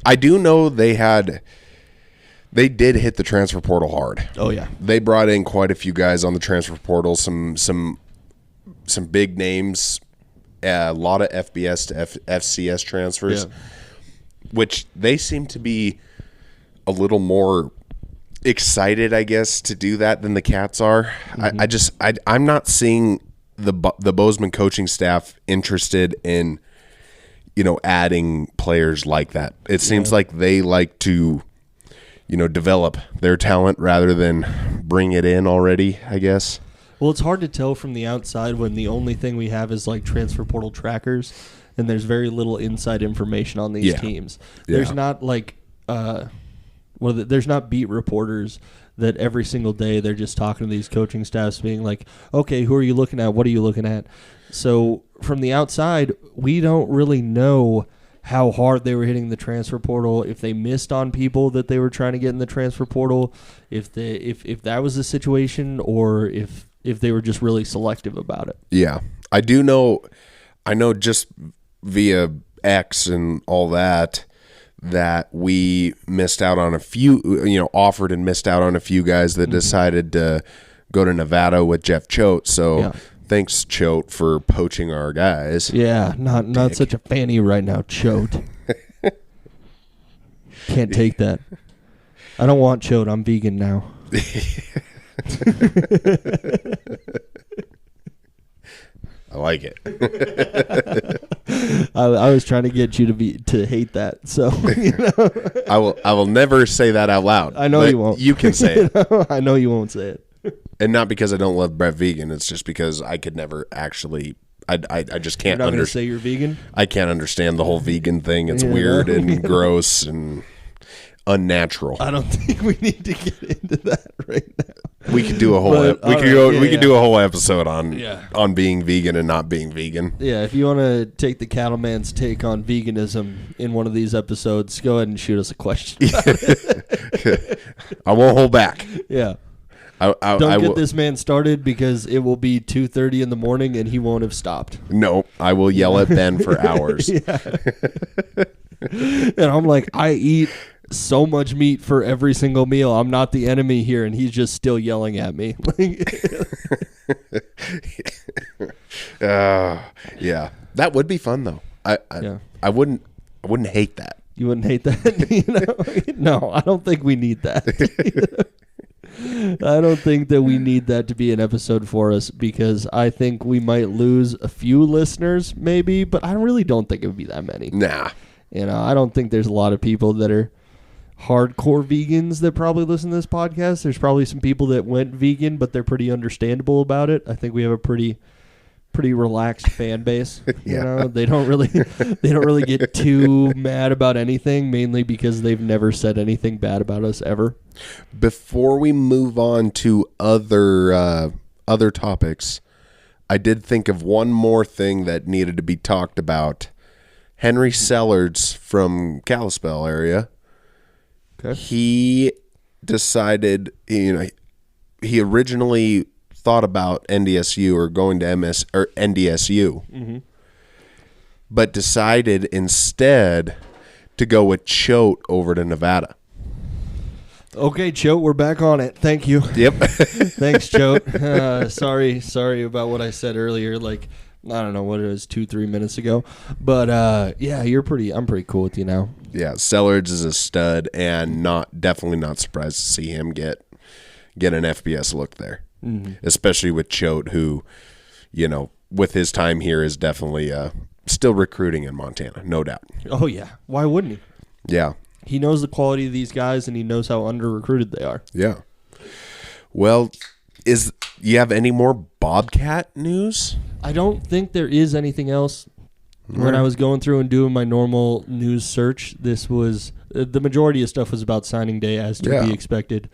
E: I do know they did hit the transfer portal hard.
D: Oh, yeah.
E: They brought in quite a few guys on the transfer portal, some big names, a lot of FBS to FCS transfers, which they seem to be a little more excited, I guess, to do that than the Cats are. Mm-hmm. I'm not seeing the Bozeman coaching staff interested in, adding players like that. It seems like they like to, develop their talent rather than bring it in already, I guess.
D: Well, it's hard to tell from the outside when the only thing we have is like transfer portal trackers, and there's very little inside information on these teams. There's not like, there's not beat reporters that every single day they're just talking to these coaching staffs being like, okay, who are you looking at? What are you looking at? So from the outside, we don't really know how hard they were hitting the transfer portal, if they missed on people that they were trying to get in the transfer portal, if that was the situation, or if they were just really selective about it.
E: Yeah. I know just via X and all that we missed out on a few, offered and missed out on a few guys that decided to go to Nevada with Jeff Choate. So thanks, Choate, for poaching our guys.
D: Yeah, not such a fan of you right now, Choate. Can't take that. I don't want Choate. I'm vegan now.
E: I like it.
D: I was trying to get you to hate that. So
E: I will never say that out loud.
D: I know you won't.
E: You can say it.
D: I know you won't say it.
E: And not because I don't love Brett vegan. It's just because I could never actually. I just can't.
D: You're not going to say you're vegan?
E: I can't understand the whole vegan thing. It's weird and gross and unnatural.
D: I don't think we need to get into that right now.
E: We could do a whole. We could do a whole episode on being vegan and not being vegan.
D: Yeah, if you want to take the cattleman's take on veganism in one of these episodes, go ahead and shoot us a question.
E: I won't hold back.
D: Yeah. Don't get this man started because it will be 2:30 in the morning and he won't have stopped.
E: No, I will yell at Ben for hours.
D: And I'm like, I eat so much meat for every single meal. I'm not the enemy here, and he's just still yelling at me.
E: Yeah, that would be fun though. I wouldn't hate that.
D: You wouldn't hate that? No, I don't think we need that. I don't think that we need that to be an episode for us, because I think we might lose a few listeners maybe, but I really don't think it would be that many.
E: Nah.
D: I don't think there's a lot of people that are hardcore vegans that probably listen to this podcast. There's probably some people that went vegan, but they're pretty understandable about it. I think we have a pretty relaxed fan base.
E: Yeah.
D: They don't really get too mad about anything, mainly because they've never said anything bad about us ever.
E: Before we move on to other topics, I did think of one more thing that needed to be talked about. Henry Sellards from Kalispell area.
D: Okay.
E: He decided, he originally thought about NDSU or going to NDSU, but decided instead to go with Choate over to Nevada.
D: Okay, Choate, we're back on it. Thank you.
E: Yep.
D: Thanks, Choate. Sorry about what I said earlier. Like, I don't know what it was, 2-3 minutes ago. But yeah, I'm pretty cool with you now.
E: Yeah, Sellards is a stud, and definitely not surprised to see him get an FBS look there, especially with Choate, who, with his time here is definitely still recruiting in Montana, no doubt.
D: Oh yeah, why wouldn't he?
E: Yeah.
D: He knows the quality of these guys, and he knows how under-recruited they are.
E: Yeah. Well, you have any more Bobcat news?
D: I don't think there is anything else. When I was going through and doing my normal news search, this was the majority of stuff was about signing day, as to be expected.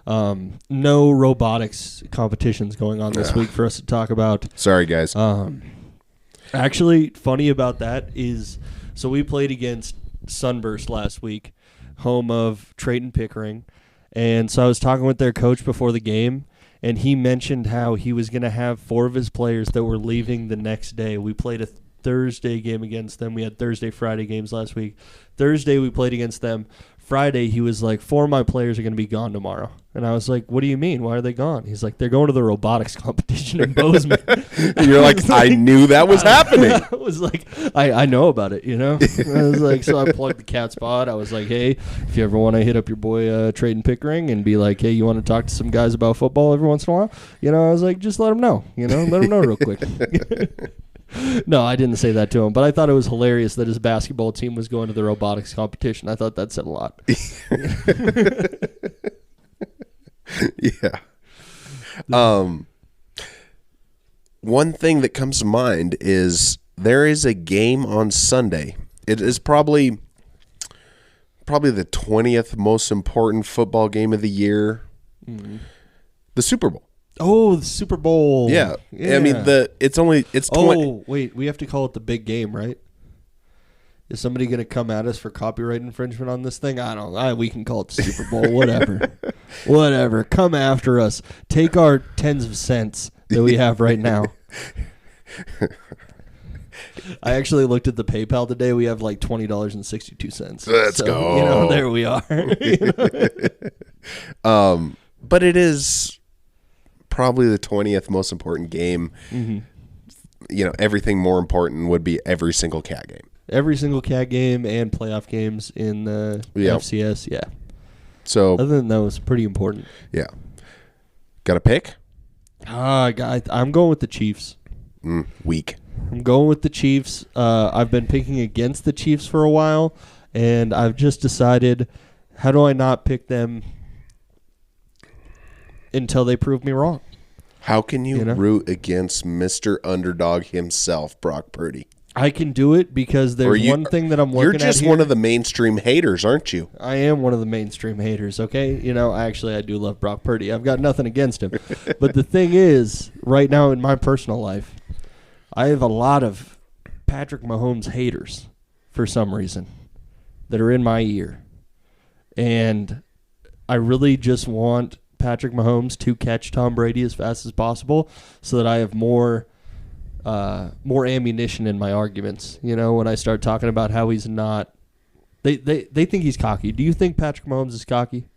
D: No robotics competitions going on this week for us to talk about.
E: Sorry, guys.
D: Actually, funny about that is, so we played against Sunburst last week, home of Trayton Pickering, and so I was talking with their coach before the game, and he mentioned how he was going to have 4 of his players that were leaving the next day. We played a Thursday game against them. We had Thursday, Friday games last week. Thursday we played against them. Friday he was like, 4 of my players are going to be gone tomorrow. And I was like, what do you mean? Why are they gone? He's like, they're going to the robotics competition in Bozeman.
E: You're like, I knew that was happening.
D: I was like, I know about it, I was like, so I plugged the cat spot. I was like, hey, if you ever want to hit up your boy Trayton Pickering and be like, hey, you want to talk to some guys about football every once in a while? I was like, just let him know, let him know real quick. No, I didn't say that to him, but I thought it was hilarious that his basketball team was going to the robotics competition. I thought that said a lot.
E: Yeah. One thing that comes to mind is there is a game on Sunday. It is probably the 20th most important football game of the year. Mm-hmm. The Super Bowl.
D: Oh, the Super Bowl.
E: Yeah. I mean, it's 20.
D: Oh, wait, we have to call it the big game, right? Is somebody going to come at us for copyright infringement on this thing? I don't know. We can call it the Super Bowl, whatever. Whatever. Come after us. Take our tens of cents that we have right now. I actually looked at the PayPal today. We have like $20.62.
E: Let's go.
D: There we are.
E: But it is probably the 20th most important game. Mm-hmm. Everything more important would be every single Cat game.
D: Every single Cat game and playoff games in the FCS, yeah.
E: So
D: other than those, pretty important.
E: Yeah. Got a pick?
D: I'm going with the Chiefs.
E: Weak.
D: I'm going with the Chiefs. I've been picking against the Chiefs for a while, and I've just decided, how do I not pick them until they prove me wrong?
E: How can you root against Mr. Underdog himself, Brock Purdy?
D: I can do it because there's one thing that I'm working at.
E: You're just one of the mainstream haters, aren't you?
D: I am one of the mainstream haters, okay? I do love Brock Purdy. I've got nothing against him. But the thing is, right now in my personal life, I have a lot of Patrick Mahomes haters for some reason that are in my ear. And I really just want Patrick Mahomes to catch Tom Brady as fast as possible so that I have more ammunition in my arguments. When I start talking about how he's not, they think he's cocky. Do you think Patrick Mahomes is cocky?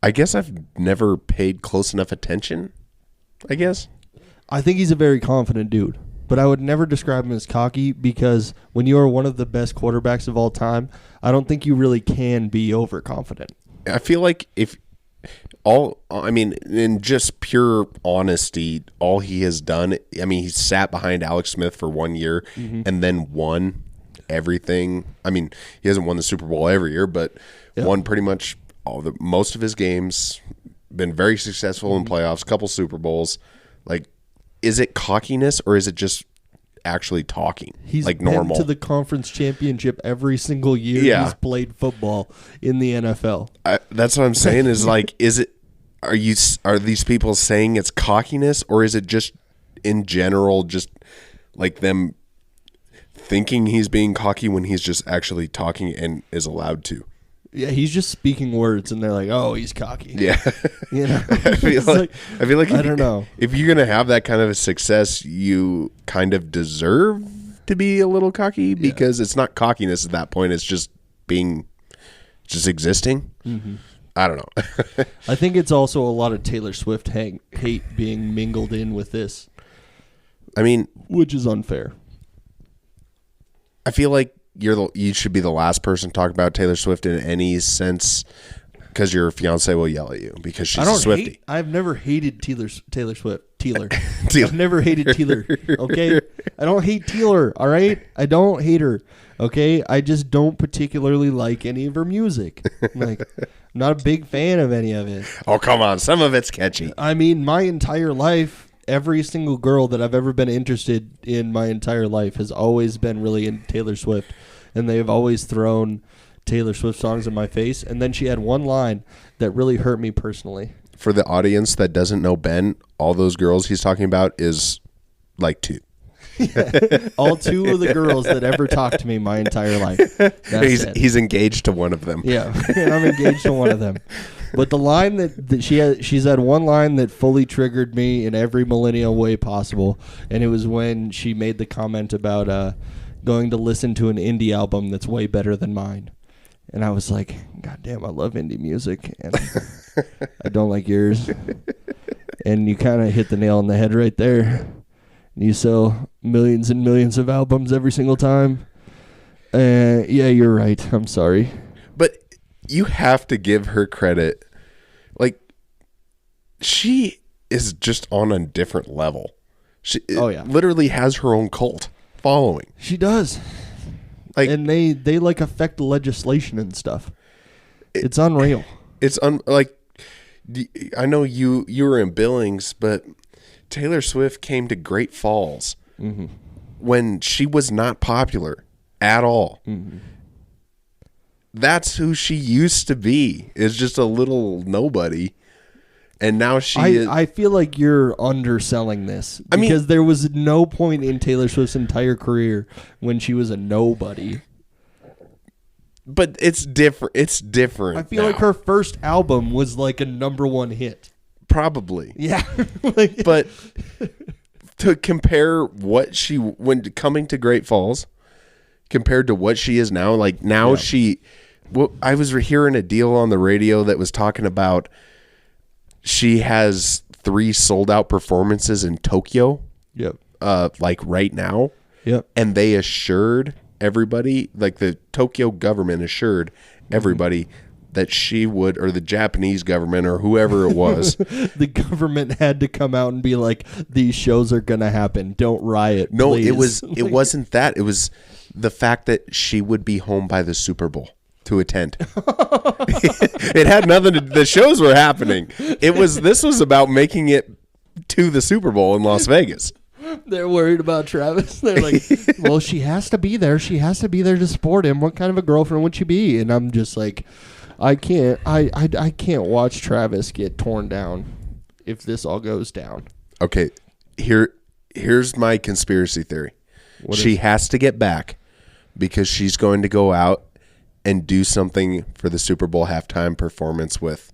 E: I guess I've never paid close enough attention. I guess
D: I think he's a very confident dude, but I would never describe him as cocky because when you are one of the best quarterbacks of all time, I don't think you really can be overconfident.
E: I feel like in just pure honesty, all he has done, he sat behind Alex Smith for 1 year and then won everything. He hasn't won the Super Bowl every year, but won pretty much most of his games, been very successful in playoffs, couple Super Bowls. Like, is it cockiness or is it just actually talking?
D: He's
E: like normal
D: been to the conference championship every single year he's played football in the NFL.
E: That's what I'm saying is like, are these people saying it's cockiness or is it just in general just like them thinking he's being cocky when he's just actually talking and is allowed to?
D: Yeah, he's just speaking words, and they're like, "Oh, he's cocky."
E: Yeah, I feel like I don't know if you're gonna have that kind of a success, you kind of deserve to be a little cocky because it's not cockiness at that point; it's just existing. Mm-hmm. I don't know.
D: I think it's also a lot of Taylor Swift hate being mingled in with this.
E: I mean,
D: which is unfair.
E: I feel like you should be the last person to talk about Taylor Swift in any sense, because your fiance will yell at you because she's a Swiftie.
D: I've never hated Taylor Swift. Taylor.
E: Taylor.
D: I've never hated Taylor. Okay, I don't hate Taylor. All right, I don't hate her. Okay, I just don't particularly like any of her music. Like, I'm not a big fan of any of it.
E: Oh, come on, some of it's catchy.
D: I mean, my entire life, every single girl that I've ever been interested in my entire life has always been really into Taylor Swift, and they have always thrown Taylor Swift songs in my face. And then she had one line that really hurt me personally.
E: For the audience that doesn't know Ben, all those girls he's talking about is like 2.
D: All 2 of the girls that ever talked to me my entire life.
E: He's engaged to one of them.
D: Yeah, and I'm engaged to one of them. But the line that she's had one line that fully triggered me in every millennial way possible, and it was when she made the comment about going to listen to an indie album that's way better than mine. And I was like, God damn, I love indie music, and I don't like yours. And you kind of hit the nail on the head right there. You sell millions and millions of albums every single time. Yeah, you're right. I'm sorry.
E: But you have to give her credit. Like, she is just on a different level. She literally has her own cult following.
D: She does. Like, and they like affect legislation and stuff. It's unreal.
E: It's like, I know you were in Billings, but Taylor Swift came to Great Falls when she was not popular at all. Mm-hmm. That's who she used to be, is just a little nobody. And now I
D: feel like you're underselling this. Because there was no point in Taylor Swift's entire career when she was a nobody.
E: But it's different. It's different.
D: I feel like her first album was like a #1 hit.
E: Probably.
D: Yeah.
E: But to compare what she, when coming to Great Falls, compared to what she is now, like now I was hearing a deal on the radio that was talking about she has 3 sold out performances in Tokyo.
D: Yep.
E: Like right now.
D: Yep.
E: And they assured everybody, like the Tokyo government assured everybody that she would, or the Japanese government or whoever it was.
D: The government had to come out and be like, these shows are going to happen. Don't riot.
E: No,
D: please.
E: it wasn't that. It was the fact that she would be home by the Super Bowl to attend. It had nothing to, the shows were happening. This was about making it to the Super Bowl in Las Vegas.
D: They're worried about Travis. They're like, well, she has to be there. She has to be there to support him. What kind of a girlfriend would she be? And I'm just like, I can't watch Travis get torn down if this all goes down.
E: Okay, here's my conspiracy theory. She has to get back because she's going to go out and do something for the Super Bowl halftime performance with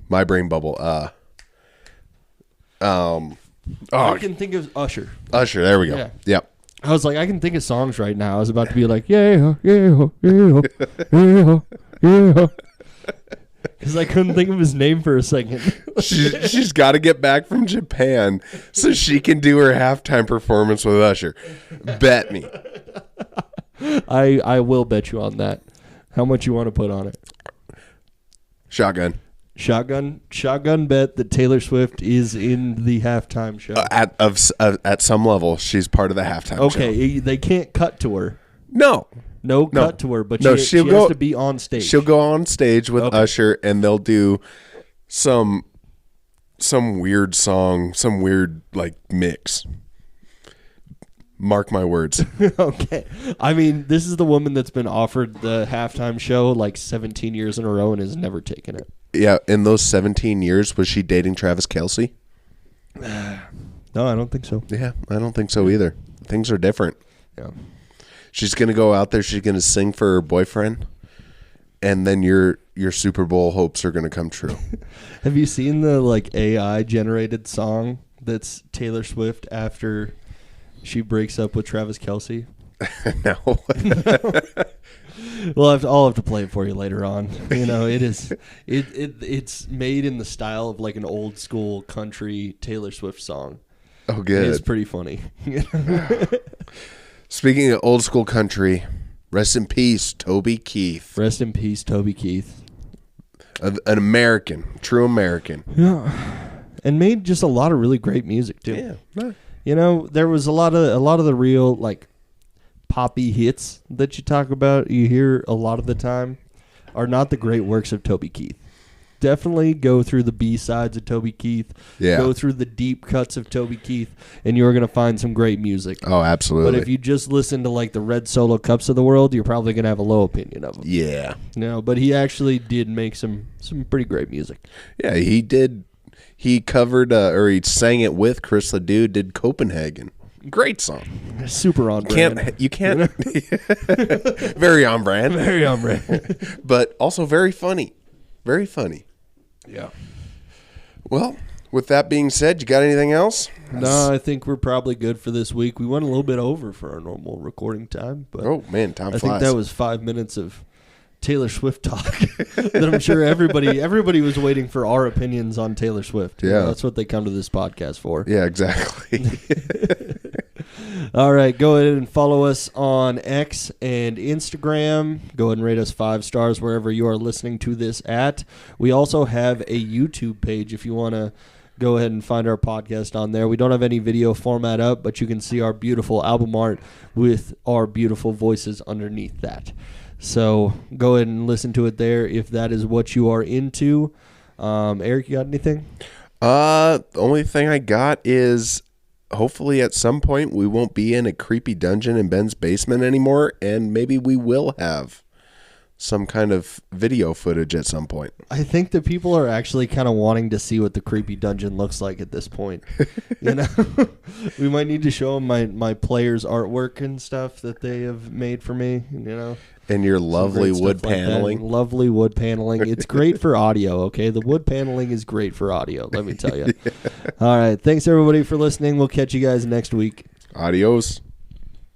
E: my brain bubble.
D: I can think of Usher.
E: Usher, there we go.
D: Yeah.
E: Yep.
D: I was like, I can think of songs right now. I was about to be like, yeah, yeah, yeah, yeah, yeah. Because I couldn't think of his name for a second.
E: She's got to get back from Japan so she can do her halftime performance with Usher. Bet me.
D: I will bet you on that. How much you want to put on it?
E: Shotgun
D: bet that Taylor Swift is in the halftime show.
E: At some level, she's part of the halftime show.
D: Okay, they can't cut to her.
E: No
D: cut to her, but she has to be on stage.
E: She'll go on stage with Usher, and they'll do some weird song, some weird like mix. Mark my words.
D: Okay. I mean, this is the woman that's been offered the halftime show like 17 years in a row and has never taken it.
E: Yeah, in those 17 years, was she dating Travis Kelce?
D: No, I don't think so.
E: Yeah, I don't think so either. Things are different.
D: Yeah. She's
E: going to go out there, she's going to sing for her boyfriend, and then your Super Bowl hopes are going to come true.
D: Have you seen the like AI generated song that's Taylor Swift after she breaks up with Travis Kelce?
E: No.
D: Well, I'll have to play it for you later on. You know, it's made in the style of like an old school country Taylor Swift song.
E: Oh, good.
D: It's pretty funny.
E: Speaking of old school country, rest in peace, Toby Keith.
D: Rest in peace, Toby Keith.
E: An American, true American.
D: Yeah, and made just a lot of really great music too.
E: Yeah.
D: You know, there was a lot of the real like poppy hits that you talk about. You hear a lot of the time are not the great works of Toby Keith. Definitely go through the B-sides of Toby Keith.
E: Yeah.
D: Go through the deep cuts of Toby Keith, and you're going to find some great music.
E: Oh, absolutely.
D: But if you just listen to like the Red Solo Cups of the world, you're probably going to have a low opinion of him.
E: Yeah.
D: No, but he actually did make some pretty great music.
E: Yeah, he did. He covered, or he sang it with Chris Ledoux, did Copenhagen. Great song.
D: Super on brand.
E: You can't. Very on brand.
D: Very on brand.
E: But also very funny. Very funny.
D: Yeah.
E: Well, with that being said, you got anything else?
D: No, I think we're probably good for this week. We went a little bit over for our normal recording time, but
E: Oh man, time
D: I
E: flies.
D: think that was 5 minutes of Taylor Swift talk that I'm sure everybody was waiting for our opinions on Taylor Swift. You know,
E: Yeah.
D: that's what they come to this podcast for.
E: Yeah, exactly.
D: All right, go ahead and follow us on X and Instagram. Go ahead and rate us 5 stars wherever you are listening to this at. We also have a YouTube page if you want to go ahead and find our podcast on there. We don't have any video format up, but you can see our beautiful album art with our beautiful voices underneath that. So go ahead and listen to it there if that is what you are into. Eric, you got anything?
E: The only thing I got is hopefully at some point we won't be in a creepy dungeon in Ben's basement anymore, and maybe we will have some kind of video footage at some point.
D: I think that people are actually kind of wanting to see what the creepy dungeon looks like at this point. You know, we might need to show them my players' artwork and stuff that they have made for me. You know,
E: And your lovely
D: Some great
E: wood
D: stuff like that.
E: paneling.
D: Lovely wood paneling. It's great for audio. Okay, the wood paneling is great for audio. Let me tell you. All right, thanks everybody for listening. We'll catch you guys next week.
E: Adios.